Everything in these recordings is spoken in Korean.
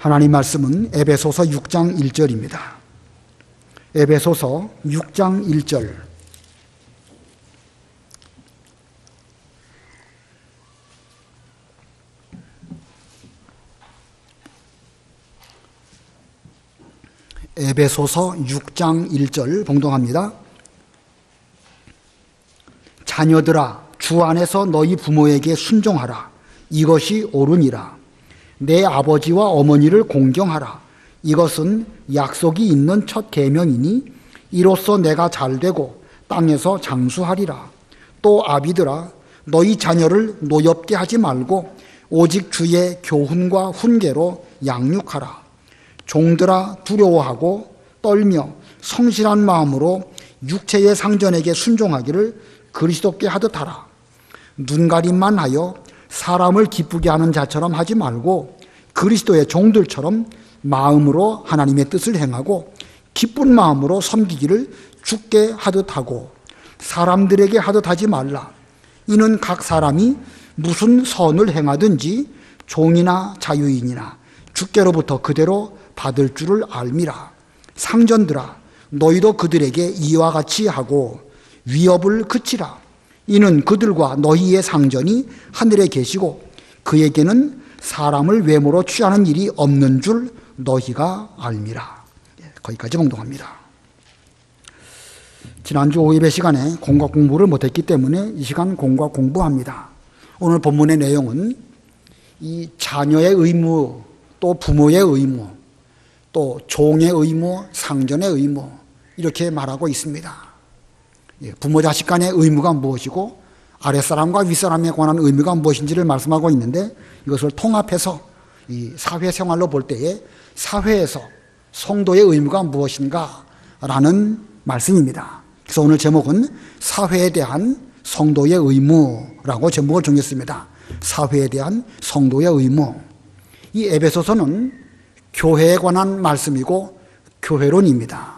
하나님 말씀은 에베소서 6장 1절입니다. 에베소서 6장 1절. 에베소서 6장 1절 봉독합니다. 자녀들아, 주 안에서 너희 부모에게 순종하라. 이것이 옳으니라. 내 아버지와 어머니를 공경하라. 이것은 약속이 있는 첫 계명이니 이로써 내가 잘되고 땅에서 장수하리라. 또 아비들아, 너희 자녀를 노엽게 하지 말고 오직 주의 교훈과 훈계로 양육하라. 종들아, 두려워하고 떨며 성실한 마음으로 육체의 상전에게 순종하기를 그리스도께 하듯 하라. 눈가림만 하여 사람을 기쁘게 하는 자처럼 하지 말고 그리스도의 종들처럼 마음으로 하나님의 뜻을 행하고 기쁜 마음으로 섬기기를 주께 하듯 하고 사람들에게 하듯 하지 말라. 이는 각 사람이 무슨 선을 행하든지 종이나 자유인이나 주께로부터 그대로 받을 줄을 알미라. 상전들아, 너희도 그들에게 이와 같이 하고 위협을 그치라. 이는 그들과 너희의 상전이 하늘에 계시고 그에게는 사람을 외모로 취하는 일이 없는 줄 너희가 알미라. 거기까지 봉독합니다. 지난주 오예배 시간에 공과 공부를 못했기 때문에 이 시간 공과 공부합니다. 오늘 본문의 내용은 이 자녀의 의무, 또 부모의 의무, 또 종의 의무, 상전의 의무, 이렇게 말하고 있습니다. 부모 자식 간의 의무가 무엇이고 아랫사람과 윗사람에 관한 의무가 무엇인지를 말씀하고 있는데, 이것을 통합해서 이 사회생활로 볼 때에 사회에서 성도의 의무가 무엇인가 라는 말씀입니다. 그래서 오늘 제목은 사회에 대한 성도의 의무라고 제목을 정했습니다. 사회에 대한 성도의 의무. 이 에베소서는 교회에 관한 말씀이고 교회론입니다.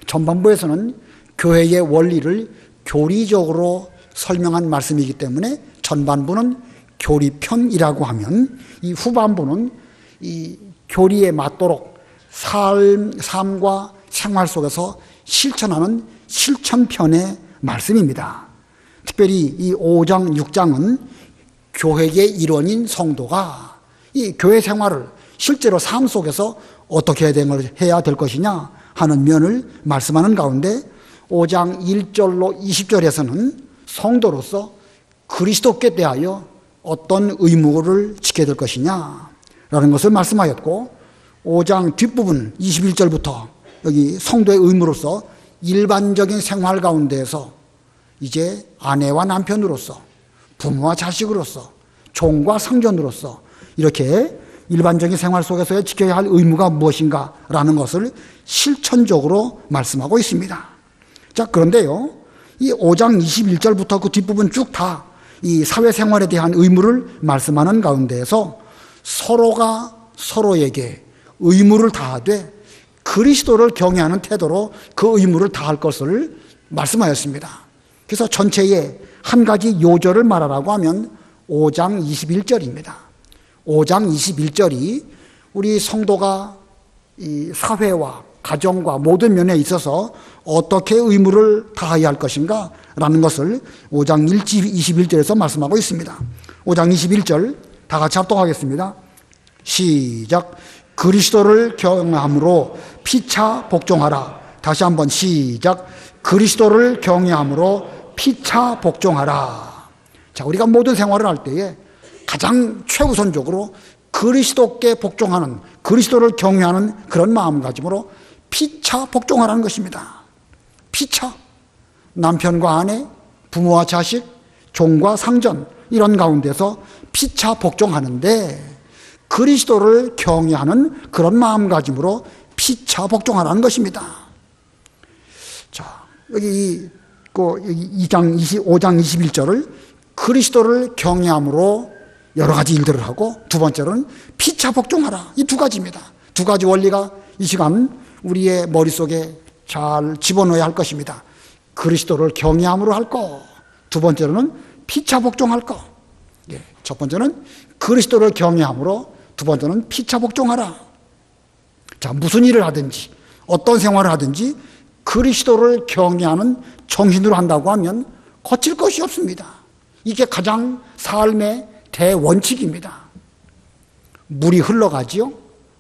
전반부에서는 교회의 원리를 교리적으로 설명한 말씀이기 때문에 전반부는 교리편이라고 하면, 이 후반부는 이 교리에 맞도록 삶과 생활 속에서 실천하는 실천편의 말씀입니다. 특별히 이 5장, 6장은 교회의 일원인 성도가 이 교회 생활을 실제로 삶 속에서 어떻게 해야 될 것이냐 하는 면을 말씀하는 가운데 5장 1절로 20절에서는 성도로서 그리스도께 대하여 어떤 의무를 지켜야 될 것이냐라는 것을 말씀하였고, 5장 뒷부분 21절부터 여기 성도의 의무로서 일반적인 생활 가운데에서 이제 아내와 남편으로서, 부모와 자식으로서, 종과 상전으로서 이렇게 일반적인 생활 속에서의 지켜야 할 의무가 무엇인가라는 것을 실천적으로 말씀하고 있습니다. 자, 그런데요, 이 5장 21절부터 그 뒷부분 쭉 다 이 사회생활에 대한 의무를 말씀하는 가운데에서 서로가 서로에게 의무를 다하되 그리스도를 경외하는 태도로 그 의무를 다할 것을 말씀하였습니다. 그래서 전체의 한 가지 요절을 말하라고 하면 5장 21절입니다. 5장 21절이 우리 성도가 이 사회와 가정과 모든 면에 있어서 어떻게 의무를 다해야 할 것인가 라는 것을 5장 21절에서 말씀하고 있습니다. 5장 21절 다 같이 합독하겠습니다. 시작. 그리스도를 경외함으로 피차 복종하라. 다시 한번 시작. 그리스도를 경외함으로 피차 복종하라. 자, 우리가 모든 생활을 할 때에 가장 최우선적으로 그리스도께 복종하는, 그리스도를 경외하는 그런 마음가짐으로 피차 복종하라는 것입니다. 피차. 남편과 아내, 부모와 자식, 종과 상전, 이런 가운데서 피차 복종하는데 그리스도를 경외하는 그런 마음가짐으로 피차 복종하라는 것입니다. 자, 여기 5장 21절을 그리스도를 경외함으로 여러 가지 일들을 하고, 두 번째로는 피차 복종하라. 이 두 가지입니다. 두 가지 원리가 이 시간 우리의 머릿속에 잘 집어넣어야 할 것입니다. 그리스도를 경외함으로 할 것, 두 번째로는 피차 복종할 것. 첫 번째는 그리스도를 경외함으로, 두 번째는 피차 복종하라. 자, 무슨 일을 하든지 어떤 생활을 하든지 그리스도를 경외하는 정신으로 한다고 하면 거칠 것이 없습니다. 이게 가장 삶의 대원칙입니다. 물이 흘러가지요.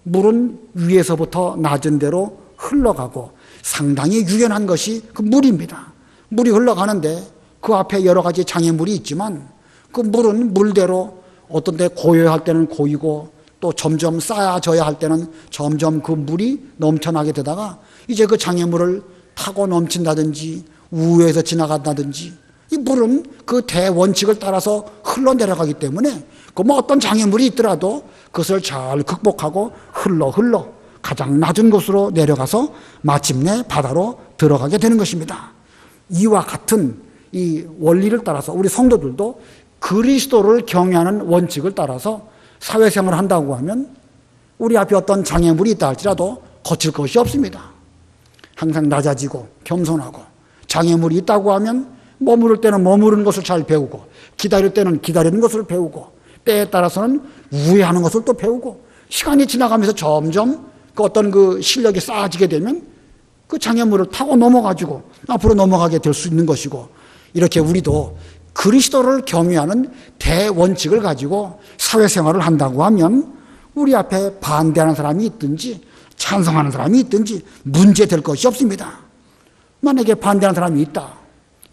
물은 위에서부터 낮은 데로 흘러가고 상당히 유연한 것이 그 물입니다. 물이 흘러가는데 그 앞에 여러 가지 장애물이 있지만 그 물은 물대로 어떤 데 고요할 때는 고이고 또 점점 쌓아져야 할 때는 점점 그 물이 넘쳐나게 되다가 이제 그 장애물을 타고 넘친다든지 우회해서 지나간다든지 이 물은 그 대원칙을 따라서 흘러내려가기 때문에 그 뭐 어떤 장애물이 있더라도 그것을 잘 극복하고 흘러 가장 낮은 곳으로 내려가서 마침내 바다로 들어가게 되는 것입니다. 이와 같은 이 원리를 따라서 우리 성도들도 그리스도를 경외하는 원칙을 따라서 사회생활을 한다고 하면 우리 앞에 어떤 장애물이 있다 할지라도 거칠 것이 없습니다. 항상 낮아지고 겸손하고 장애물이 있다고 하면 머무를 때는 머무르는 것을 잘 배우고 기다릴 때는 기다리는 것을 배우고 때에 따라서는 우회하는 것을 또 배우고 시간이 지나가면서 점점 그 어떤 그 실력이 쌓아지게 되면 그 장애물을 타고 넘어가지고 앞으로 넘어가게 될 수 있는 것이고 이렇게 우리도 그리스도를 경외하는 대원칙을 가지고 사회생활을 한다고 하면 우리 앞에 반대하는 사람이 있든지 찬성하는 사람이 있든지 문제될 것이 없습니다. 만약에 반대하는 사람이 있다.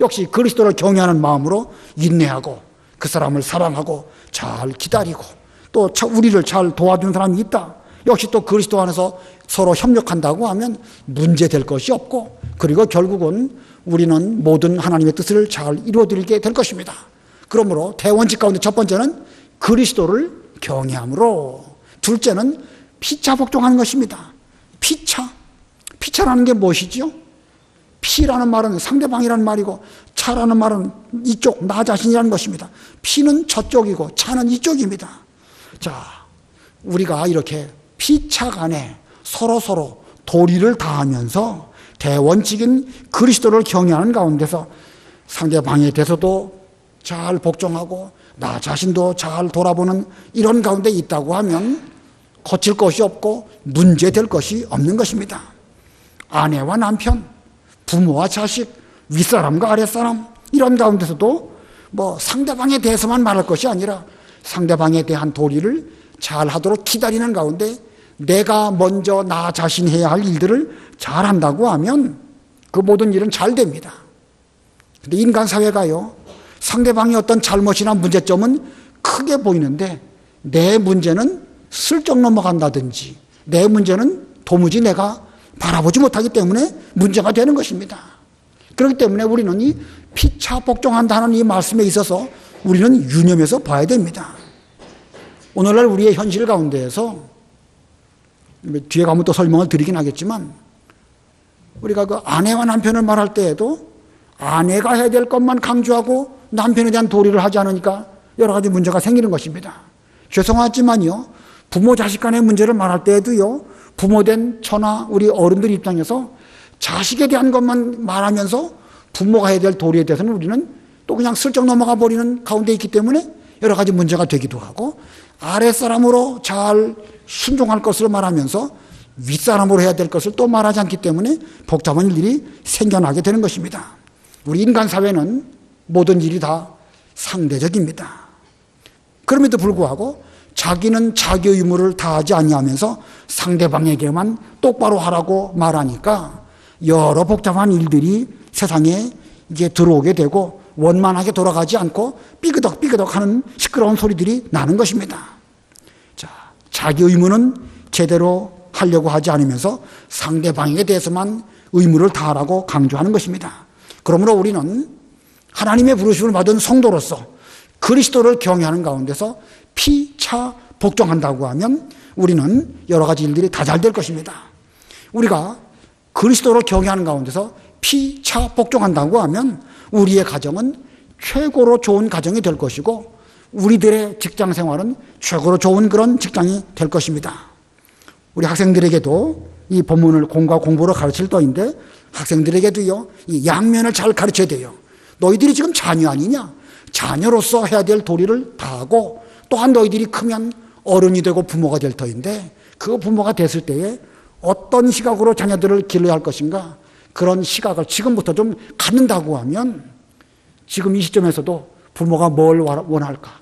역시 그리스도를 경외하는 마음으로 인내하고 그 사람을 사랑하고 잘 기다리고 또 우리를 잘 도와주는 사람이 있다. 역시 또 그리스도 안에서 서로 협력한다고 하면 문제될 것이 없고 그리고 결국은 우리는 모든 하나님의 뜻을 잘 이루어드리게 될 것입니다. 그러므로 대원칙 가운데 첫 번째는 그리스도를 경외함으로, 둘째는 피차 복종하는 것입니다. 피차라는 게 무엇이죠? 피라는 말은 상대방이라는 말이고 차라는 말은 이쪽 나 자신이라는 것입니다. 피는 저쪽이고 차는 이쪽입니다. 자, 우리가 이렇게 피차 간에 서로 도리를 다하면서 대원칙인 그리스도를 경외하는 가운데서 상대방에 대해서도 잘 복종하고 나 자신도 잘 돌아보는 이런 가운데 있다고 하면 거칠 것이 없고 문제될 것이 없는 것입니다. 아내와 남편, 부모와 자식, 윗사람과 아랫사람 이런 가운데서도 뭐 상대방에 대해서만 말할 것이 아니라 상대방에 대한 도리를 잘 하도록 기다리는 가운데 내가 먼저 나 자신 해야 할 일들을 잘 한다고 하면 그 모든 일은 잘 됩니다. 근데 인간 사회가요, 상대방의 어떤 잘못이나 문제점은 크게 보이는데 내 문제는 슬쩍 넘어간다든지 내 문제는 도무지 내가 바라보지 못하기 때문에 문제가 되는 것입니다. 그렇기 때문에 우리는 이 피차 복종한다는 이 말씀에 있어서 우리는 유념해서 봐야 됩니다. 오늘날 우리의 현실 가운데에서 뒤에 가면 또 설명을 드리긴 하겠지만 우리가 그 아내와 남편을 말할 때에도 아내가 해야 될 것만 강조하고 남편에 대한 도리를 하지 않으니까 여러 가지 문제가 생기는 것입니다. 죄송하지만요, 부모 자식 간의 문제를 말할 때에도요, 부모된 저나 우리 어른들 입장에서 자식에 대한 것만 말하면서 부모가 해야 될 도리에 대해서는 우리는 또 그냥 슬쩍 넘어가 버리는 가운데 있기 때문에 여러 가지 문제가 되기도 하고, 아랫사람으로 잘 순종할 것을 말하면서 윗사람으로 해야 될 것을 또 말하지 않기 때문에 복잡한 일들이 생겨나게 되는 것입니다. 우리 인간 사회는 모든 일이 다 상대적입니다. 그럼에도 불구하고 자기는 자기 의무를 다하지 아니하면서 상대방에게만 똑바로 하라고 말하니까 여러 복잡한 일들이 세상에 이제 들어오게 되고 원만하게 돌아가지 않고 삐그덕 하는 시끄러운 소리들이 나는 것입니다. 자, 자기 의무는 제대로 하려고 하지 않으면서 상대방에 대해서만 의무를 다하라고 강조하는 것입니다. 그러므로 우리는 하나님의 부르심을 받은 성도로서 그리스도를 경외하는 가운데서 피차 복종한다고 하면 우리는 여러 가지 일들이 다 잘 될 것입니다. 우리가 그리스도를 경외하는 가운데서 피차 복종한다고 하면 우리의 가정은 최고로 좋은 가정이 될 것이고 우리들의 직장 생활은 최고로 좋은 그런 직장이 될 것입니다. 우리 학생들에게도 이 본문을 공과 공부로 가르칠 터인데 학생들에게도요, 이 양면을 잘 가르쳐야 돼요. 너희들이 지금 자녀 아니냐? 자녀로서 해야 될 도리를 다하고 또한 너희들이 크면 어른이 되고 부모가 될 터인데 그 부모가 됐을 때에 어떤 시각으로 자녀들을 길러야 할 것인가, 그런 시각을 지금부터 좀 갖는다고 하면 지금 이 시점에서도 부모가 뭘 원할까,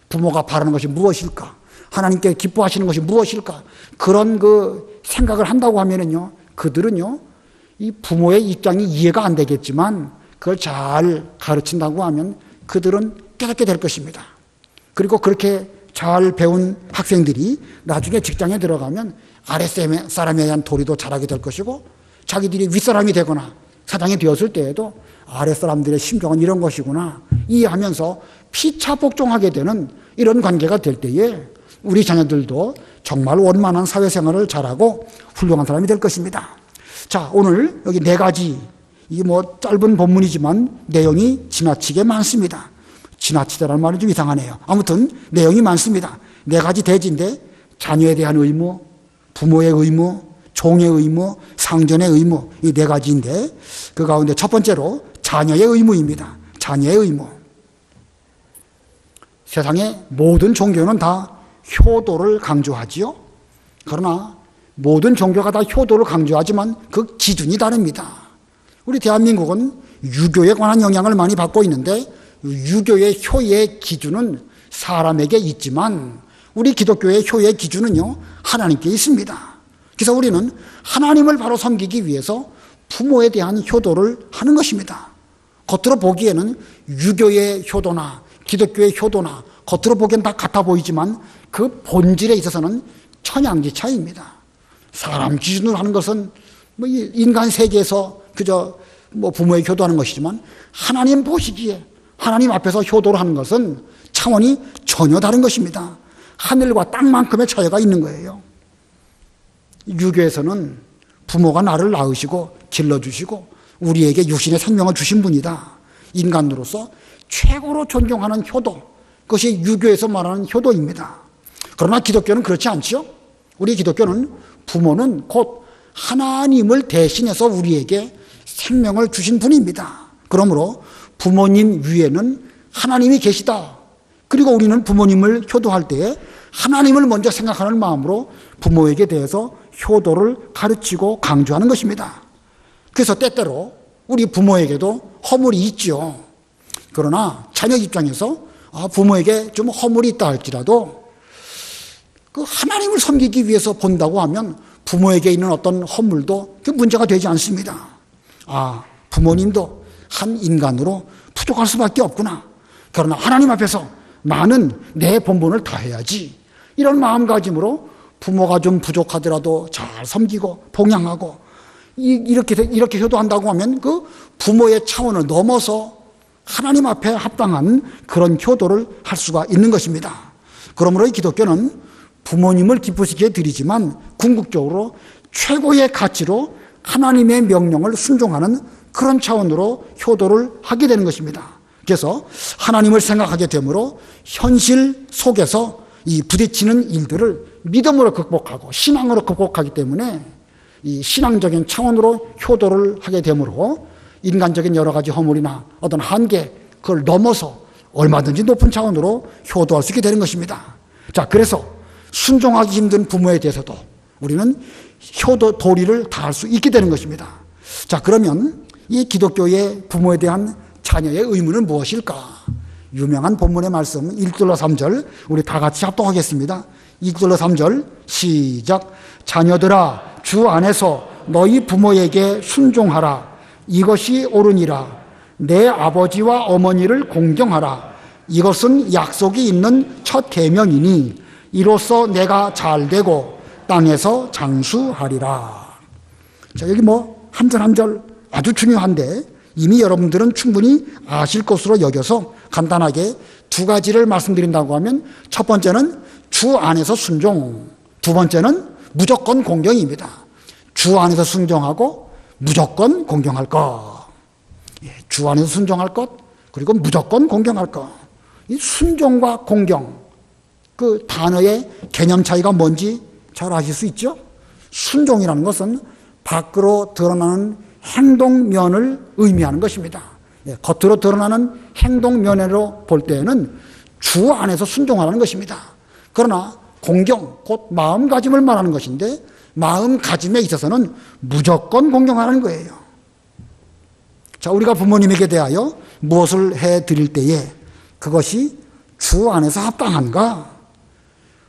부모가 바라는 것이 무엇일까, 하나님께 기뻐하시는 것이 무엇일까, 그런 그 생각을 한다고 하면은요, 그들은요, 이 부모의 입장이 이해가 안 되겠지만 그걸 잘 가르친다고 하면 그들은 깨닫게 될 것입니다. 그리고 그렇게 잘 배운 학생들이 나중에 직장에 들어가면 아랫사람에 대한 도리도 잘하게 될 것이고, 자기들이 윗사람이 되거나 사장이 되었을 때에도 아랫사람들의 심정은 이런 것이구나 이해하면서 피차복종하게 되는 이런 관계가 될 때에 우리 자녀들도 정말 원만한 사회생활을 잘하고 훌륭한 사람이 될 것입니다. 자, 오늘 여기 4가지, 이 뭐 짧은 본문이지만 내용이 지나치게 많습니다. 지나치다라는 말이 좀 이상하네요. 아무튼 내용이 많습니다. 4가지 대지인데 자녀에 대한 의무, 부모의 의무, 종의 의무, 상전의 의무, 이 4가지인데 그 가운데 첫 번째로 자녀의 의무입니다. 자녀의 의무. 세상의 모든 종교는 다 효도를 강조하지요. 그러나 모든 종교가 다 효도를 강조하지만 그 기준이 다릅니다. 우리 대한민국은 유교에 관한 영향을 많이 받고 있는데 유교의 효의 기준은 사람에게 있지만 우리 기독교의 효의 기준은요, 하나님께 있습니다. 그래서 우리는 하나님을 바로 섬기기 위해서 부모에 대한 효도를 하는 것입니다. 겉으로 보기에는 유교의 효도나 기독교의 효도나 겉으로 보기엔 다 같아 보이지만 그 본질에 있어서는 천양지 차이입니다. 사람 기준으로 하는 것은 뭐 인간 세계에서 그저 뭐 부모에 효도하는 것이지만 하나님 보시기에 하나님 앞에서 효도를 하는 것은 차원이 전혀 다른 것입니다. 하늘과 땅만큼의 차이가 있는 거예요. 유교에서는 부모가 나를 낳으시고 길러주시고 우리에게 육신의 생명을 주신 분이다. 인간으로서 최고로 존경하는 효도, 그것이 유교에서 말하는 효도입니다. 그러나 기독교는 그렇지 않죠. 우리 기독교는 부모는 곧 하나님을 대신해서 우리에게 생명을 주신 분입니다. 그러므로 부모님 위에는 하나님이 계시다. 그리고 우리는 부모님을 효도할 때에 하나님을 먼저 생각하는 마음으로 부모에게 대해서 효도를 가르치고 강조하는 것입니다. 그래서 때때로 우리 부모에게도 허물이 있죠. 그러나 자녀 입장에서 부모에게 좀 허물이 있다 할지라도 그 하나님을 섬기기 위해서 본다고 하면 부모에게 있는 어떤 허물도 그 문제가 되지 않습니다. 부모님도 한 인간으로 부족할 수밖에 없구나. 그러나 하나님 앞에서 나는 내 본분을 다해야지. 이런 마음가짐으로 부모가 좀 부족하더라도 잘 섬기고 봉양하고 이렇게 효도한다고 하면 그 부모의 차원을 넘어서 하나님 앞에 합당한 그런 효도를 할 수가 있는 것입니다. 그러므로 이 기독교는 부모님을 기쁘시게 드리지만 궁극적으로 최고의 가치로 하나님의 명령을 순종하는 그런 차원으로 효도를 하게 되는 것입니다. 그래서 하나님을 생각하게 되므로 현실 속에서 이 부딪히는 일들을 믿음으로 극복하고 신앙으로 극복하기 때문에 이 신앙적인 차원으로 효도를 하게 되므로 인간적인 여러 가지 허물이나 어떤 한계, 그걸 넘어서 얼마든지 높은 차원으로 효도할 수 있게 되는 것입니다. 자, 그래서 순종하기 힘든 부모에 대해서도 우리는 효도 도리를 다할 수 있게 되는 것입니다. 자, 그러면 이 기독교의 부모에 대한 자녀의 의무는 무엇일까? 유명한 본문의 말씀 1절로 3절 우리 다 같이 합독하겠습니다. 1절로 3절 시작. 자녀들아, 주 안에서 너희 부모에게 순종하라. 이것이 옳으니라. 내 아버지와 어머니를 공경하라. 이것은 약속이 있는 첫 계명이니 이로써 내가 잘되고 땅에서 장수하리라. 자, 여기 한 절 한 절 아주 중요한데 이미 여러분들은 충분히 아실 것으로 여겨서 간단하게 2가지를 말씀드린다고 하면 첫 번째는 주 안에서 순종, 두 번째는 무조건 공경입니다. 주 안에서 순종하고 무조건 공경할 것. 주 안에서 순종할 것, 그리고 무조건 공경할 것. 이 순종과 공경, 그 단어의 개념 차이가 뭔지 잘 아실 수 있죠? 순종이라는 것은 밖으로 드러나는 행동면을 의미하는 것입니다. 겉으로 드러나는 행동면으로 볼 때에는 주 안에서 순종하라는 것입니다. 그러나 공경, 곧 마음가짐을 말하는 것인데 마음가짐에 있어서는 무조건 공경하라는 거예요. 자, 우리가 부모님에게 대하여 무엇을 해드릴 때에 그것이 주 안에서 합당한가?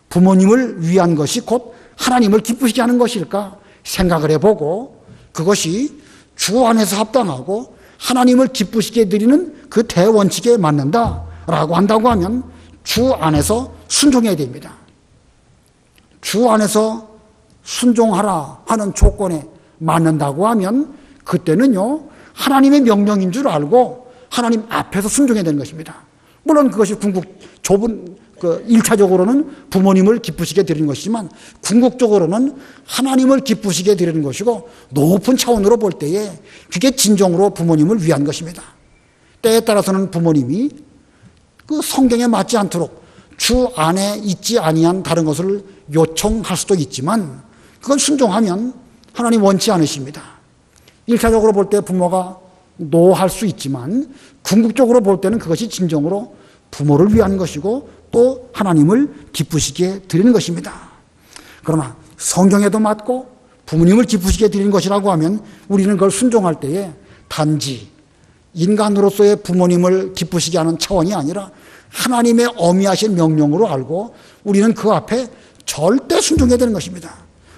부모님을 위한 것이 곧 하나님을 기쁘시게 하는 것일까? 생각을 해보고 그것이 주 안에서 합당하고 하나님을 기쁘시게 드리는 그 대원칙에 맞는다라고 한다고 하면 주 안에서 순종해야 됩니다. 주 안에서 순종하라 하는 조건에 맞는다고 하면 그때는요, 하나님의 명령인 줄 알고 하나님 앞에서 순종해야 되는 것입니다. 물론 그것이 좁은 1차적으로는 부모님을 기쁘시게 드리는 것이지만 궁극적으로는 하나님을 기쁘시게 드리는 것이고 높은 차원으로 볼 때에 그게 진정으로 부모님을 위한 것입니다. 때에 따라서는 부모님이 그 성경에 맞지 않도록 주 안에 있지 아니한 다른 것을 요청할 수도 있지만 그걸 순종하면 하나님 원치 않으십니다. 1차적으로 볼 때 부모가 노할 수 있지만 궁극적으로 볼 때는 그것이 진정으로 부모를 위한 것이고 또 하나님을 기쁘시게 드리는 것입니다. 그러나 성경에도 맞고 부모님을 기쁘시게 드리는 것이라고 하면 우리는 그걸 순종할 때에 단지 인간으로서의 부모님을 기쁘시게 하는 차원이 아니라 하나님의 어미하신 명령으로 알고 우리는 그 앞에 절대 순종해야 되는 것입니다.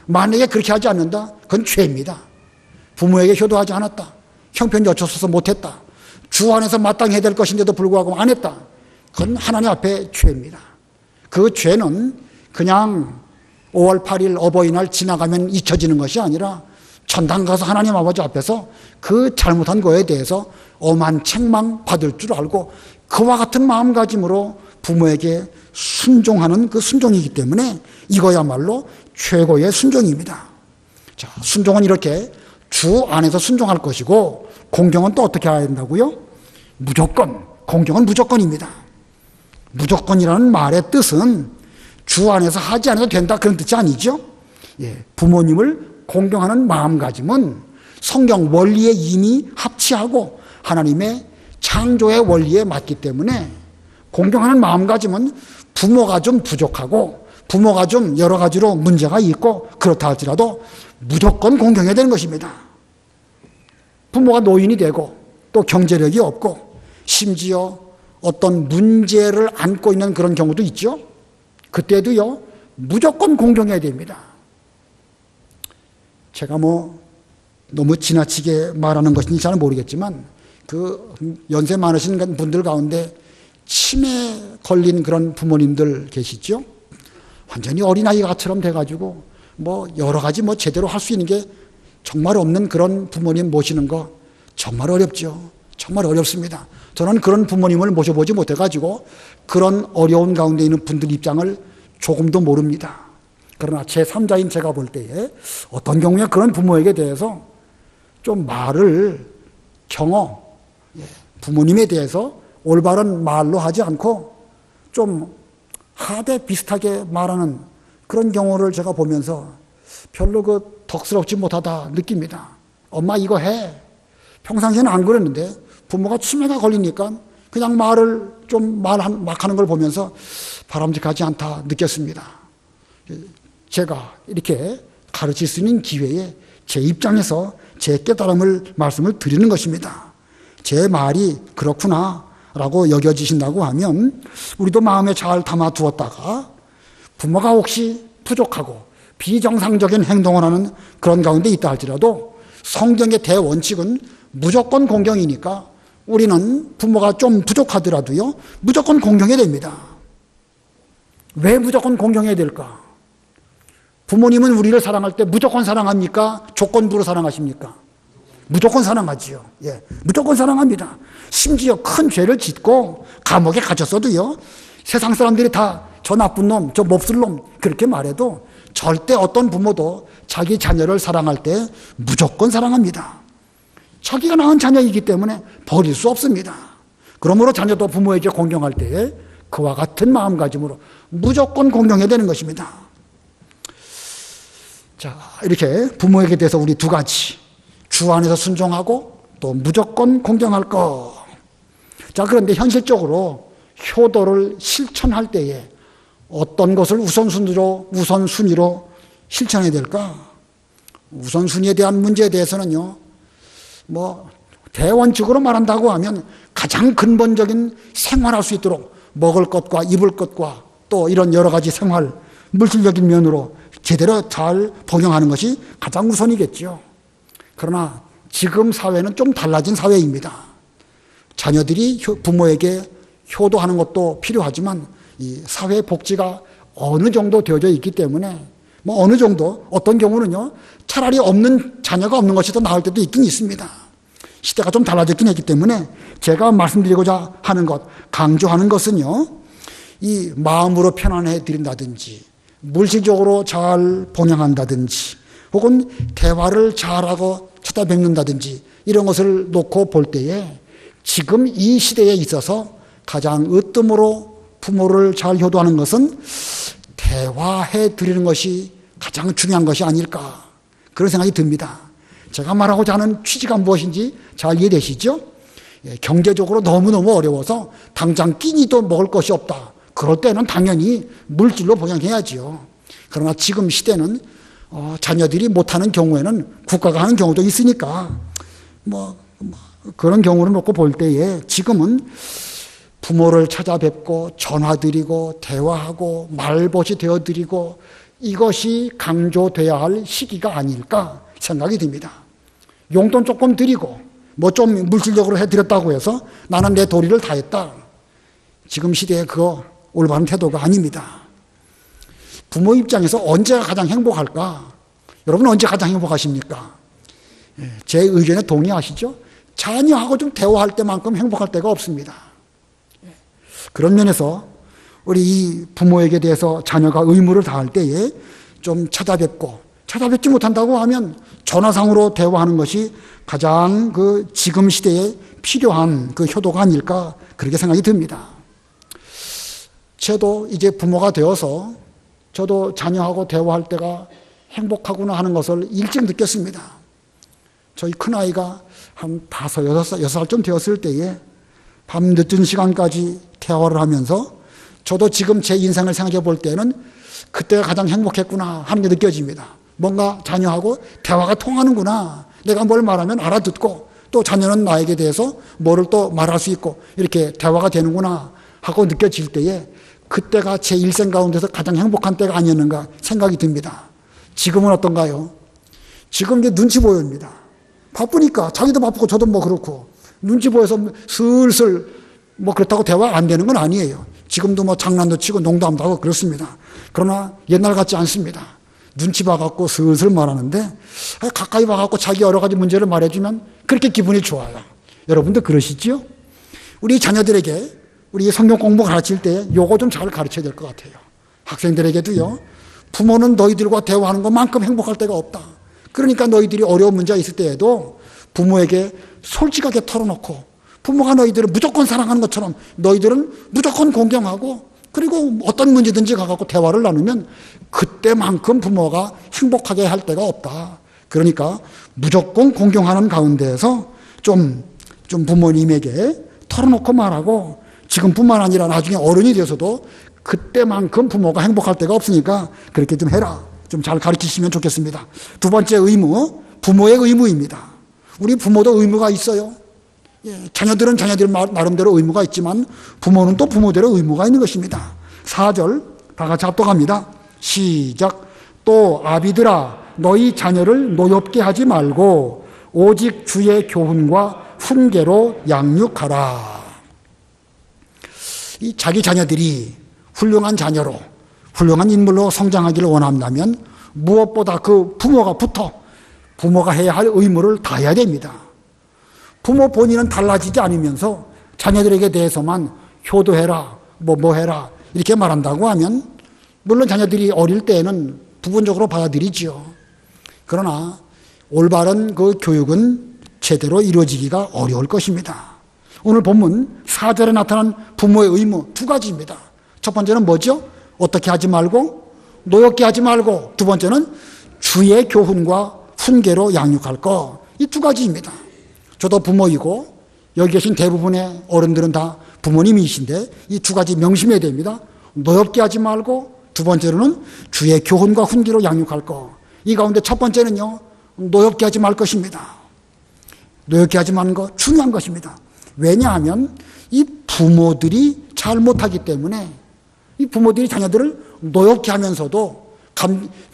만약에 그렇게 하지 않는다, 그건 죄입니다. 부모에게 효도하지 않았다, 형편 여쭤서서 못했다, 주 안에서 마땅히 해야 될 것인데도 불구하고 안 했다, 그건 하나님 앞에 죄입니다. 그 죄는 그냥 5월 8일 어버이날 지나가면 잊혀지는 것이 아니라 천당 가서 하나님 아버지 앞에서 그 잘못한 거에 대해서 엄한 책망 받을 줄 알고 그와 같은 마음가짐으로 부모에게 순종하는 그 순종이기 때문에 이거야말로 최고의 순종입니다. 자, 순종은 이렇게 주 안에서 순종할 것이고 공경은 또 어떻게 해야 된다고요? 무조건, 공경은 무조건입니다. 무조건이라는 말의 뜻은 주 안에서 하지 않아도 된다 그런 뜻이 아니죠. 예, 부모님을 공경하는 마음가짐은 성경 원리에 이미 합치하고 하나님의 창조의 원리에 맞기 때문에 공경하는 마음가짐은 부모가 좀 부족하고 부모가 좀 여러 가지로 문제가 있고 그렇다 할지라도 무조건 공경해야 되는 것입니다. 부모가 노인이 되고 또 경제력이 없고 심지어 어떤 문제를 안고 있는 그런 경우도 있죠. 그때도요, 무조건 공경해야 됩니다. 제가 너무 지나치게 말하는 것인지 잘 모르겠지만 그 연세 많으신 분들 가운데 치매 걸린 그런 부모님들 계시죠? 완전히 어린아이가처럼 돼가지고 여러 가지 제대로 할 수 있는 게 정말 없는 그런 부모님 모시는 거 정말 어렵죠. 정말 어렵습니다. 저는 그런 부모님을 모셔보지 못해가지고 그런 어려운 가운데 있는 분들 입장을 조금도 모릅니다. 그러나 제3자인 제가 볼 때에 어떤 경우에 그런 부모에게 대해서 좀 말을 부모님에 대해서 올바른 말로 하지 않고 좀 하대 비슷하게 말하는 그런 경우를 제가 보면서 별로 덕스럽지 못하다 느낍니다. 엄마 이거 해. 평상시에는 안 그랬는데 부모가 치매가 걸리니까 그냥 말을 좀 막 하는 걸 보면서 바람직하지 않다 느꼈습니다. 제가 이렇게 가르칠 수 있는 기회에 제 입장에서 제 깨달음을 말씀을 드리는 것입니다. 제 말이 그렇구나 라고 여겨지신다고 하면 우리도 마음에 잘 담아두었다가 부모가 혹시 부족하고 비정상적인 행동을 하는 그런 가운데 있다 할지라도 성경의 대원칙은 무조건 공경이니까 우리는 부모가 좀 부족하더라도요 무조건 공경해야 됩니다. 왜 무조건 공경해야 될까? 부모님은 우리를 사랑할 때 무조건 사랑합니까? 조건부로 사랑하십니까? 무조건 사랑하지요. 예, 무조건 사랑합니다. 심지어 큰 죄를 짓고 감옥에 갇혔어도요 세상 사람들이 다 저 나쁜 놈, 저 몹쓸 놈 그렇게 말해도 절대 어떤 부모도 자기 자녀를 사랑할 때 무조건 사랑합니다. 자기가 낳은 자녀이기 때문에 버릴 수 없습니다. 그러므로 자녀도 부모에게 공경할 때에 그와 같은 마음가짐으로 무조건 공경해야 되는 것입니다. 자, 이렇게 부모에게 대해서 우리 두 가지, 주 안에서 순종하고 또 무조건 공경할 것. 자, 그런데 현실적으로 효도를 실천할 때에 어떤 것을 우선순위로 실천해야 될까? 우선순위에 대한 문제에 대해서는요, 대원칙으로 말한다고 하면 가장 근본적인 생활할 수 있도록 먹을 것과 입을 것과 또 이런 여러 가지 생활, 물질적인 면으로 제대로 잘 복용하는 것이 가장 우선이겠죠. 그러나 지금 사회는 좀 달라진 사회입니다. 자녀들이 부모에게 효도하는 것도 필요하지만 이 사회 복지가 어느 정도 되어져 있기 때문에 어느 정도 어떤 경우는요 차라리 없는 자녀가 없는 것이 더 나을 때도 있긴 있습니다. 시대가 좀 달라졌긴 했기 때문에 제가 말씀드리고자 하는 것, 강조하는 것은요, 이 마음으로 편안해 드린다든지 물질적으로 잘 봉양한다든지 혹은 대화를 잘하고 찾아뵙는다든지 이런 것을 놓고 볼 때에 지금 이 시대에 있어서 가장 으뜸으로 부모를 잘 효도하는 것은 대화해 드리는 것이 가장 중요한 것이 아닐까, 그런 생각이 듭니다. 제가 말하고자 하는 취지가 무엇인지 잘 이해되시죠? 경제적으로 너무너무 어려워서 당장 끼니도 먹을 것이 없다. 그럴 때는 당연히 물질로 봉양해야지요. 그러나 지금 시대는 자녀들이 못하는 경우에는 국가가 하는 경우도 있으니까 그런 경우를 놓고 볼 때에 지금은 부모를 찾아뵙고 전화드리고 대화하고 말벗이 되어드리고 이것이 강조돼야 할 시기가 아닐까 생각이 듭니다. 용돈 조금 드리고 좀 물질적으로 해드렸다고 해서 나는 내 도리를 다했다. 지금 시대에 그거 올바른 태도가 아닙니다. 부모 입장에서 언제가 가장 행복할까? 여러분 언제 가장 행복하십니까? 제 의견에 동의하시죠? 자녀하고 좀 대화할 때만큼 행복할 때가 없습니다. 그런 면에서 우리 이 부모에게 대해서 자녀가 의무를 다할 때에 좀 찾아뵙지 못한다고 하면 전화상으로 대화하는 것이 가장 지금 시대에 필요한 효도가 아닐까, 그렇게 생각이 듭니다. 저도 이제 부모가 되어서 저도 자녀하고 대화할 때가 행복하구나 하는 것을 일찍 느꼈습니다. 저희 큰아이가 한 5, 6살쯤 되었을 때에 밤 늦은 시간까지 대화를 하면서 저도 지금 제 인생을 생각해 볼 때는 그때가 가장 행복했구나 하는 게 느껴집니다. 뭔가 자녀하고 대화가 통하는구나. 내가 뭘 말하면 알아듣고 또 자녀는 나에게 대해서 뭐를 또 말할 수 있고 이렇게 대화가 되는구나 하고 느껴질 때에 그때가 제 일생 가운데서 가장 행복한 때가 아니었는가 생각이 듭니다. 지금은 어떤가요? 지금 이제 눈치 보입니다. 바쁘니까 자기도 바쁘고 저도 그렇고 눈치 보여서 슬슬 그렇다고 대화가 안 되는 건 아니에요. 지금도 장난도 치고 농담도 하고 그렇습니다. 그러나 옛날 같지 않습니다. 눈치 봐갖고 슬슬 말하는데 가까이 봐갖고 자기 여러 가지 문제를 말해주면 그렇게 기분이 좋아요. 여러분도 그러시죠? 우리 자녀들에게 우리 성경 공부 가르칠 때 요거 좀 잘 가르쳐야 될 것 같아요. 학생들에게도요. 부모는 너희들과 대화하는 것만큼 행복할 때가 없다. 그러니까 너희들이 어려운 문제가 있을 때에도 부모에게 솔직하게 털어놓고 부모가 너희들을 무조건 사랑하는 것처럼 너희들은 무조건 공경하고 그리고 어떤 문제든지 가갖고 대화를 나누면 그때만큼 부모가 행복하게 할 때가 없다. 그러니까 무조건 공경하는 가운데에서 좀 부모님에게 털어놓고 말하고 지금뿐만 아니라 나중에 어른이 되어서도 그때만큼 부모가 행복할 때가 없으니까 그렇게 좀 해라. 좀 잘 가르치시면 좋겠습니다. 두 번째 의무, 부모의 의무입니다. 우리 부모도 의무가 있어요. 자녀들은 자녀들 나름대로 의무가 있지만 부모는 또 부모대로 의무가 있는 것입니다. 4절 다 같이 합독합니다. 시작. 또 아비들아 너희 자녀를 노엽게 하지 말고 오직 주의 교훈과 훈계로 양육하라. 이 자기 자녀들이 훌륭한 자녀로 훌륭한 인물로 성장하기를 원한다면 무엇보다 그 부모가 해야 할 의무를 다해야 됩니다. 부모 본인은 달라지지 않으면서 자녀들에게 대해서만 효도해라, 뭐 해라 이렇게 말한다고 하면 물론 자녀들이 어릴 때에는 부분적으로 받아들이지요. 그러나 올바른 그 교육은 제대로 이루어지기가 어려울 것입니다. 오늘 본문 4절에 나타난 부모의 의무 두 가지입니다. 첫 번째는 뭐죠? 어떻게 하지 말고 노엽게 하지 말고, 두 번째는 주의 교훈과 훈계로 양육할 것. 이 두 가지입니다. 저도 부모이고 여기 계신 대부분의 어른들은 다 부모님이신데 이 두 가지 명심해야 됩니다. 노엽게 하지 말고 두 번째로는 주의 교훈과 훈계로 양육할 것. 이 가운데 첫 번째는요, 노엽게 하지 말 것입니다. 노엽게 하지 마는 거 중요한 것입니다. 왜냐하면 이 부모들이 잘못하기 때문에 이 부모들이 자녀들을 노엽게 하면서도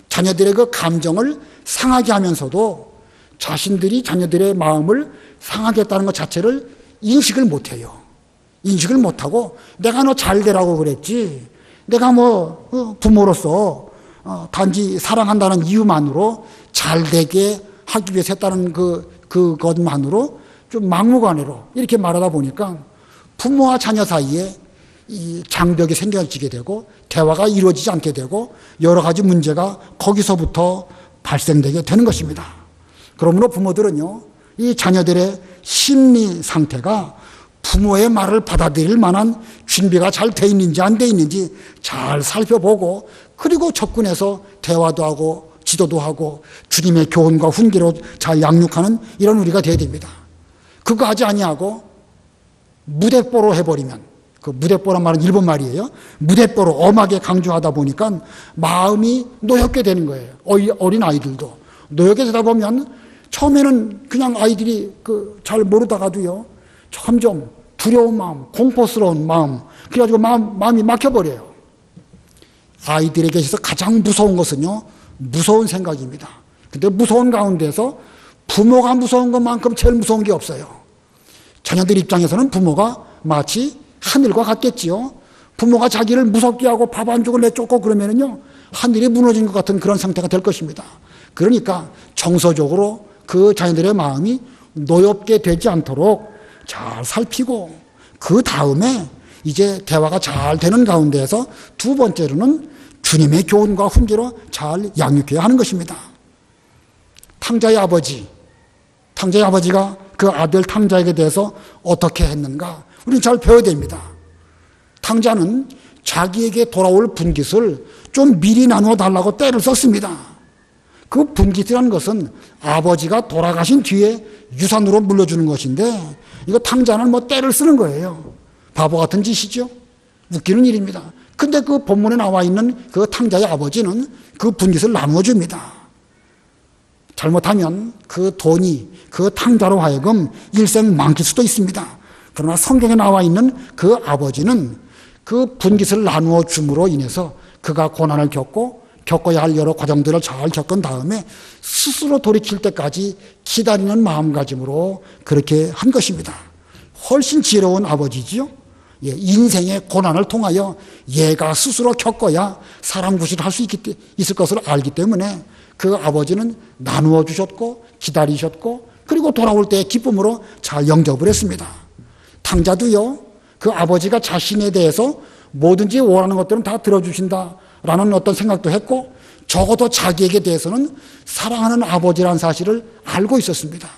자녀들의 그 감정을 상하게 하면서도 자신들이 자녀들의 마음을 상하게 했다는 것 자체를 인식을 못해요. 인식을 못하고 내가 너 잘 되라고 그랬지, 내가 부모로서 단지 사랑한다는 이유만으로 잘 되게 하기 위해서 했다는 그것만으로 좀 막무가내로 이렇게 말하다 보니까 부모와 자녀 사이에 이 장벽이 생겨지게 되고 대화가 이루어지지 않게 되고 여러 가지 문제가 거기서부터 발생되게 되는 것입니다. 그러므로 부모들은요, 이 자녀들의 심리 상태가 부모의 말을 받아들일 만한 준비가 잘 돼 있는지 안 돼 있는지 잘 살펴보고, 그리고 접근해서 대화도 하고 지도도 하고 주님의 교훈과 훈계로 잘 양육하는 이런 우리가 돼야 됩니다. 그거 하지 아니하고 무대뽀로 해버리면, 그 무대뽀란 말은 일본 말이에요. 무대뽀로 엄하게 강조하다 보니까 마음이 노엽게 되는 거예요. 어린 아이들도 노엽게 되다 보면 처음에는 그냥 아이들이 잘 모르다가도요, 점점 두려운 마음, 공포스러운 마음, 그래가지고 마음이 막혀버려요. 아이들에게 있어서 가장 무서운 것은요, 무서운 생각입니다. 근데 무서운 가운데서 부모가 무서운 것만큼 제일 무서운 게 없어요. 자녀들 입장에서는 부모가 마치 하늘과 같겠지요. 부모가 자기를 무섭게 하고 밥 안 주고 내쫓고 그러면은요, 하늘이 무너진 것 같은 그런 상태가 될 것입니다. 그러니까 정서적으로 그 자녀들의 마음이 노엽게 되지 않도록 잘 살피고, 그 다음에 이제 대화가 잘 되는 가운데에서 두 번째로는 주님의 교훈과 훈계로 잘 양육해야 하는 것입니다. 탕자의 아버지가 그 아들 탕자에게 대해서 어떻게 했는가, 우리는 잘 배워야 됩니다. 탕자는 자기에게 돌아올 분깃을 좀 미리 나누어 달라고 떼를 썼습니다. 그 분깃이라는 것은 아버지가 돌아가신 뒤에 유산으로 물려주는 것인데, 이거 탕자는 떼를 쓰는 거예요. 바보 같은 짓이죠. 웃기는 일입니다. 근데 그 본문에 나와 있는 그 탕자의 아버지는 그 분깃을 나누어 줍니다. 잘못하면 그 돈이 그 탕자로 하여금 일생 망칠 수도 있습니다. 그러나 성경에 나와 있는 그 아버지는 그 분깃을 나누어 줌으로 인해서 그가 고난을 겪어야 할 여러 과정들을 잘 겪은 다음에 스스로 돌이킬 때까지 기다리는 마음가짐으로 그렇게 한 것입니다. 훨씬 지혜로운 아버지지요. 인생의 고난을 통하여 얘가 스스로 겪어야 사람 구실을 할 수 있을 것을 알기 때문에 그 아버지는 나누어 주셨고 기다리셨고, 그리고 돌아올 때 기쁨으로 잘 영접을 했습니다. 탕자도요, 그 아버지가 자신에 대해서 뭐든지 원하는 것들은 다 들어주신다라는 어떤 생각도 했고, 적어도 자기에게 대해서는 사랑하는 아버지라는 사실을 알고 있었습니다.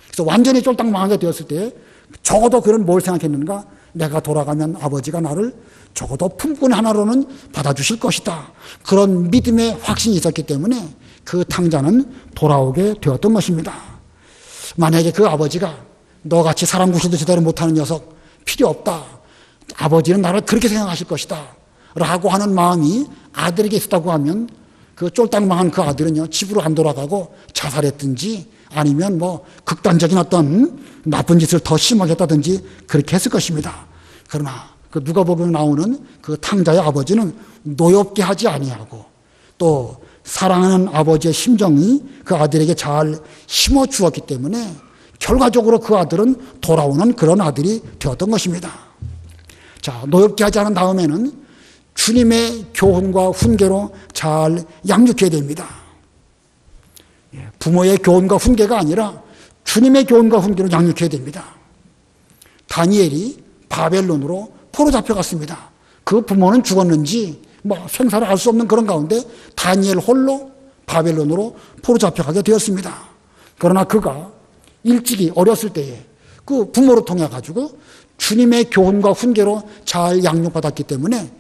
그래서 완전히 쫄딱 망하게 되었을 때 적어도 그는 뭘 생각했는가? 내가 돌아가면 아버지가 나를 적어도 품꾼 하나로는 받아주실 것이다. 그런 믿음의 확신이 있었기 때문에 그 탕자는 돌아오게 되었던 것입니다. 만약에 그 아버지가 너같이 사람 구실도 제대로 못하는 녀석 필요 없다, 아버지는 나를 그렇게 생각하실 것이다 라고 하는 마음이 아들에게 있었다고 하면 그 쫄딱 망한 그 아들은요, 집으로 안 돌아가고 자살했든지 아니면 극단적인 어떤 나쁜 짓을 더 심하게 했다든지 그렇게 했을 것입니다. 그러나 그 누가복음에 나오는 그 탕자의 아버지는 노엽게 하지 아니하고, 또 사랑하는 아버지의 심정이 그 아들에게 잘 심어 주었기 때문에 결과적으로 그 아들은 돌아오는 그런 아들이 되었던 것입니다. 자, 노엽게 하지 않은 다음에는 주님의 교훈과 훈계로 잘 양육해야 됩니다. 부모의 교훈과 훈계가 아니라 주님의 교훈과 훈계로 양육해야 됩니다. 다니엘이 바벨론으로 포로 잡혀갔습니다. 그 부모는 죽었는지 생사를 알 수 없는 그런 가운데 다니엘 홀로 바벨론으로 포로 잡혀가게 되었습니다. 그러나 그가 일찍이 어렸을 때에 그 부모를 통해 가지고 주님의 교훈과 훈계로 잘 양육받았기 때문에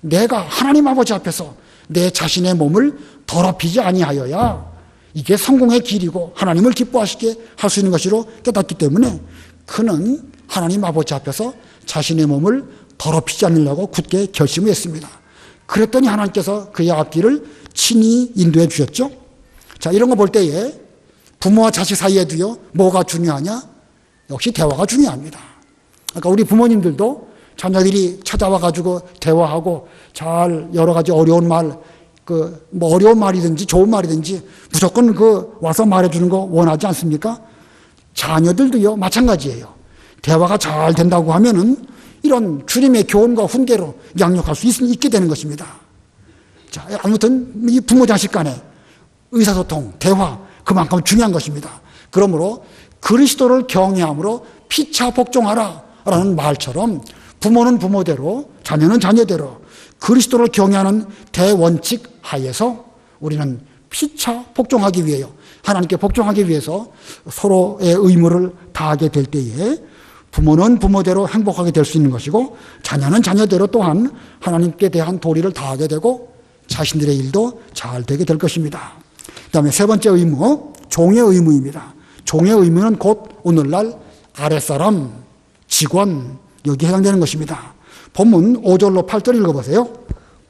내가 하나님 아버지 앞에서 내 자신의 몸을 더럽히지 아니하여야 이게 성공의 길이고 하나님을 기뻐하시게 할 수 있는 것으로 깨닫기 때문에 그는 하나님 아버지 앞에서 자신의 몸을 더럽히지 않으려고 굳게 결심을 했습니다. 그랬더니 하나님께서 그의 앞길을 친히 인도해 주셨죠. 자, 이런 거 볼 때에 부모와 자식 사이에도요, 뭐가 중요하냐? 역시 대화가 중요합니다. 그러니까 우리 부모님들도 자녀들이 찾아와가지고 대화하고 잘 여러 가지 어려운 말, 뭐 어려운 말이든지 좋은 말이든지 무조건 와서 말해주는 거 원하지 않습니까? 자녀들도요, 마찬가지예요. 대화가 잘 된다고 하면은 이런 주님의 교훈과 훈계로 양육할 수 있게 되는 것입니다. 자, 아무튼 이 부모 자식 간의 의사소통, 대화, 그만큼 중요한 것입니다. 그러므로 그리스도를 경외함으로 피차 복종하라 라는 말처럼 부모는 부모대로, 자녀는 자녀대로 그리스도를 경외하는 대원칙 하에서 우리는 피차 복종하기 위해요. 하나님께 복종하기 위해서 서로의 의무를 다하게 될 때에 부모는 부모대로 행복하게 될 수 있는 것이고 자녀는 자녀대로 또한 하나님께 대한 도리를 다하게 되고 자신들의 일도 잘 되게 될 것입니다. 그 다음에 세 번째 의무, 종의 의무입니다. 종의 의무는 곧 오늘날 아랫사람, 직원, 여기에 해당되는 것입니다. 본문 5절로 8절 읽어보세요.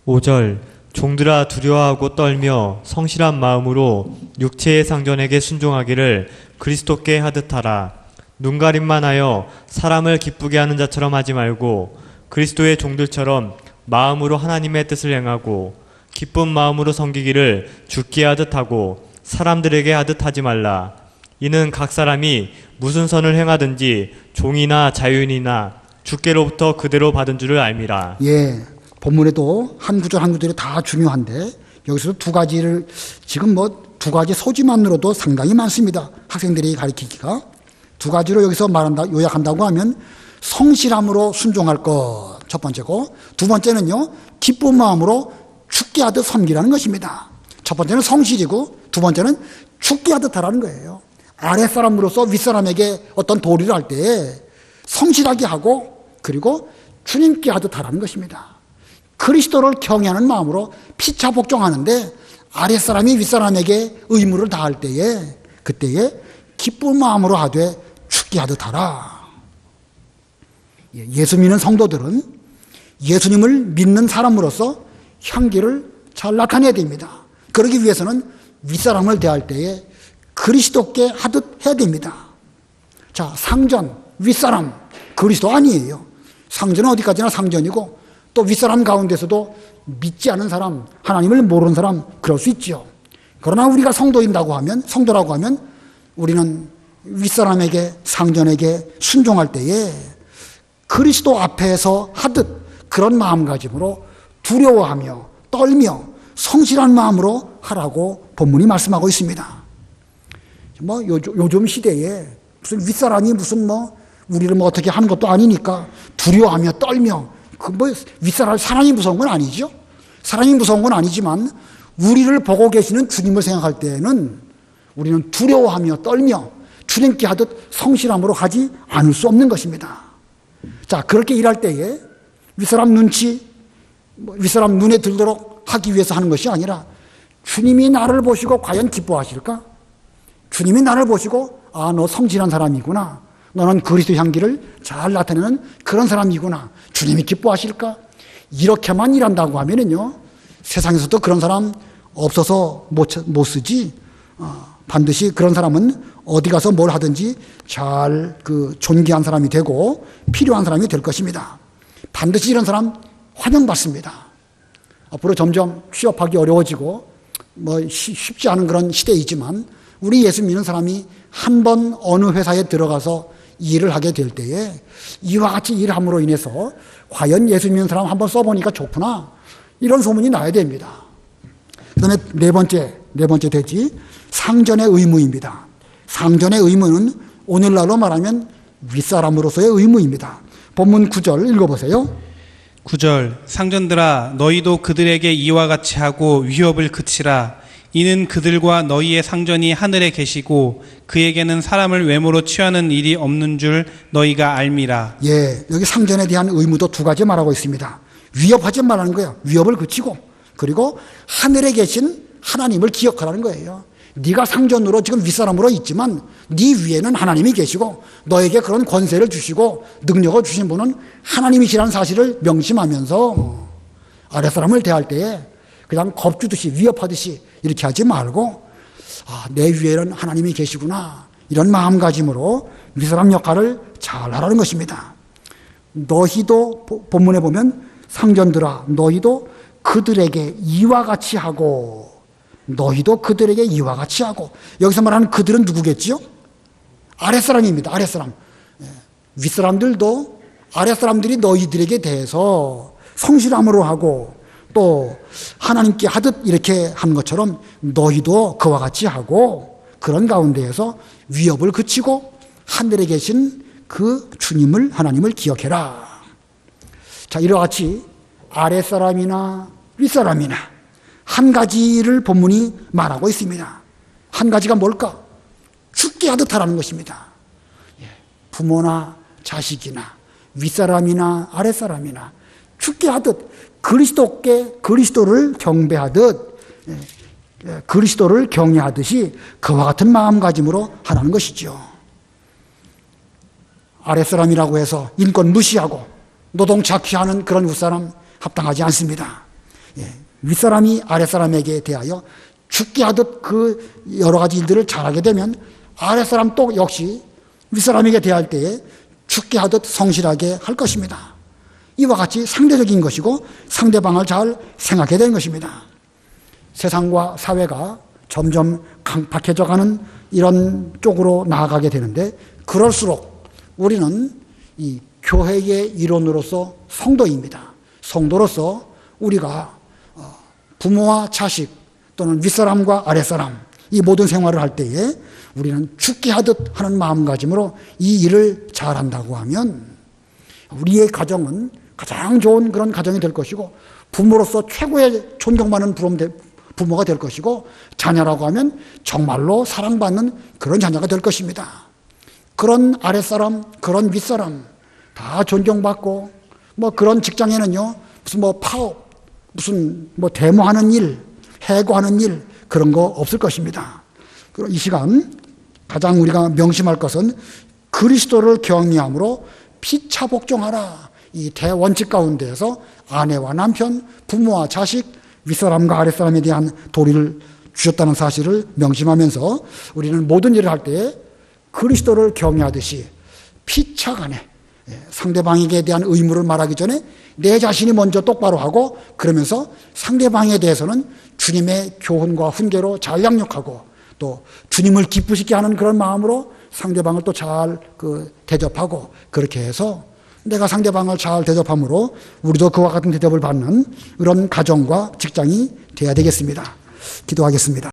5절 종들아 두려워하고 떨며 성실한 마음으로 육체의 상전에게 순종하기를 그리스도께 하듯 하라. 눈가림만 하여 사람을 기쁘게 하는 자처럼 하지 말고 그리스도의 종들처럼 마음으로 하나님의 뜻을 행하고 기쁜 마음으로 섬기기를 주께 하듯 하고 사람들에게 하듯 하지 말라. 이는 각 사람이 무슨 선을 행하든지 종이나 자유인이나 주께로부터 그대로 받은 줄을 알미라. 예, 본문에도 한 구절 한 구절이 다 중요한데 여기서 두 가지를 지금 두 가지 소지만으로도 상당히 많습니다. 학생들이 가르치기가 두 가지로 여기서 말한다, 요약한다고 하면 성실함으로 순종할 것 첫 번째고, 두 번째는요 기쁜 마음으로 죽게 하듯 섬기라는 것입니다. 첫 번째는 성실이고 두 번째는 죽게 하듯 하라는 거예요. 아랫사람으로서 윗사람에게 어떤 도리를 할 때에 성실하게 하고 그리고 주님께 하듯 하라는 것입니다. 그리스도를 경외하는 마음으로 피차 복종하는데 아랫사람이 윗사람에게 의무를 다할 때에 그때에 기쁜 마음으로 하되 죽게 하듯 하라. 예수 믿는 성도들은 예수님을 믿는 사람으로서 향기를 잘 나타내야 됩니다. 그러기 위해서는 윗사람을 대할 때에 그리스도께 하듯 해야 됩니다. 자, 상전, 윗사람, 그리스도 아니에요. 상전은 어디까지나 상전이고 또 윗사람 가운데서도 믿지 않은 사람, 하나님을 모르는 사람 그럴 수 있죠. 그러나 우리가 성도라고 하면 우리는 윗사람에게 상전에게 순종할 때에 그리스도 앞에서 하듯 그런 마음가짐으로 두려워하며 떨며 성실한 마음으로 하라고 본문이 말씀하고 있습니다. 요즘 시대에 무슨 윗사람이 우리를 어떻게 하는 것도 아니니까 두려워하며 떨며 사람이 무서운 건 아니죠. 사람이 무서운 건 아니지만 우리를 보고 계시는 주님을 생각할 때에는 우리는 두려워하며 떨며 주님께 하듯 성실함으로 하지 않을 수 없는 것입니다. 자, 그렇게 일할 때에 윗사람 눈에 들도록 하기 위해서 하는 것이 아니라 주님이 나를 보시고 과연 기뻐하실까? 주님이 나를 보시고 너 성실한 사람이구나. 너는 그리스도 향기를 잘 나타내는 그런 사람이구나. 주님이 기뻐하실까? 이렇게만 일한다고 하면은요, 세상에서도 그런 사람 없어서 못 쓰지. 반드시 그런 사람은 어디 가서 뭘 하든지 잘 존귀한 사람이 되고 필요한 사람이 될 것입니다. 반드시 이런 사람 환영받습니다. 앞으로 점점 취업하기 어려워지고 쉽지 않은 그런 시대이지만 우리 예수 믿는 사람이 한 번 어느 회사에 들어가서 일을 하게 될 때에 이와 같이 일함으로 인해서 과연 예수 믿는 사람 한번 써보니까 좋구나 이런 소문이 나야 됩니다. 그 다음에 네 번째 대지 상전의 의무입니다. 상전의 의무는 오늘날로 말하면 윗사람으로서의 의무입니다. 본문 9절 읽어보세요. 9절 상전들아 너희도 그들에게 이와 같이 하고 위협을 그치라. 이는 그들과 너희의 상전이 하늘에 계시고 그에게는 사람을 외모로 취하는 일이 없는 줄 너희가 알미라. 예, 여기 상전에 대한 의무도 두 가지 말하고 있습니다. 위협하지 말라는 거예요. 위협을 그치고 그리고 하늘에 계신 하나님을 기억하라는 거예요. 네가 상전으로 지금 윗사람으로 있지만 네 위에는 하나님이 계시고 너에게 그런 권세를 주시고 능력을 주신 분은 하나님이시라는 사실을 명심하면서 아랫사람을 대할 때에 그냥 겁주듯이 위협하듯이 이렇게 하지 말고 내 위에는 하나님이 계시구나. 이런 마음가짐으로 윗사람 역할을 잘 하라는 것입니다. 너희도 본문에 보면 상전들아 너희도 그들에게 이와 같이 하고 너희도 그들에게 이와 같이 하고 여기서 말하는 그들은 누구겠지요? 아랫사람입니다. 아랫사람. 윗사람들도 아랫사람들이 너희들에게 대해서 성실함으로 하고 또 하나님께 하듯 이렇게 하는 것처럼 너희도 그와 같이 하고 그런 가운데에서 위협을 그치고 하늘에 계신 그 주님을 하나님을 기억해라. 자, 이와 같이 아랫사람이나 윗사람이나 한 가지를 본문이 말하고 있습니다. 한 가지가 뭘까? 죽게 하듯 하라는 것입니다. 부모나 자식이나 윗사람이나 아랫사람이나 죽게 하듯 그리스도를 경배하듯 그리스도를 경외하듯이 그와 같은 마음가짐으로 하라는 것이죠. 아랫사람이라고 해서 인권 무시하고 노동 착취하는 그런 윗사람 합당하지 않습니다. 윗사람이 아랫사람에게 대하여 죽게 하듯 그 여러 가지 일들을 잘하게 되면 아랫사람 또 역시 윗사람에게 대할 때에 죽게 하듯 성실하게 할 것입니다. 이와 같이 상대적인 것이고 상대방을 잘 생각해야 되는 것입니다. 세상과 사회가 점점 강팍해져가는 이런 쪽으로 나아가게 되는데 그럴수록 우리는 이 교회의 일원으로서 성도입니다. 성도로서 우리가 부모와 자식 또는 윗사람과 아랫사람 이 모든 생활을 할 때에 우리는 죽게 하듯 하는 마음가짐으로 이 일을 잘한다고 하면 우리의 가정은 가장 좋은 그런 가정이 될 것이고 부모로서 최고의 존경받는 부모가 될 것이고 자녀라고 하면 정말로 사랑받는 그런 자녀가 될 것입니다. 그런 아랫사람, 그런 윗사람 다 존경받고 그런 직장에는요 무슨 파업, 무슨 데모하는 일, 해고하는 일 그런 거 없을 것입니다. 이 시간 가장 우리가 명심할 것은 그리스도를 경외함으로 피차 복종하라. 이 대원칙 가운데에서 아내와 남편, 부모와 자식, 윗사람과 아랫사람에 대한 도리를 주셨다는 사실을 명심하면서 우리는 모든 일을 할 때에 그리스도를 경외하듯이 피차간에 상대방에게 대한 의무를 말하기 전에 내 자신이 먼저 똑바로 하고 그러면서 상대방에 대해서는 주님의 교훈과 훈계로 잘 양육하고 또 주님을 기쁘시게 하는 그런 마음으로 상대방을 또 잘 대접하고 그렇게 해서 내가 상대방을 잘 대접함으로 우리도 그와 같은 대접을 받는 그런 가정과 직장이 되어야 되겠습니다. 기도하겠습니다.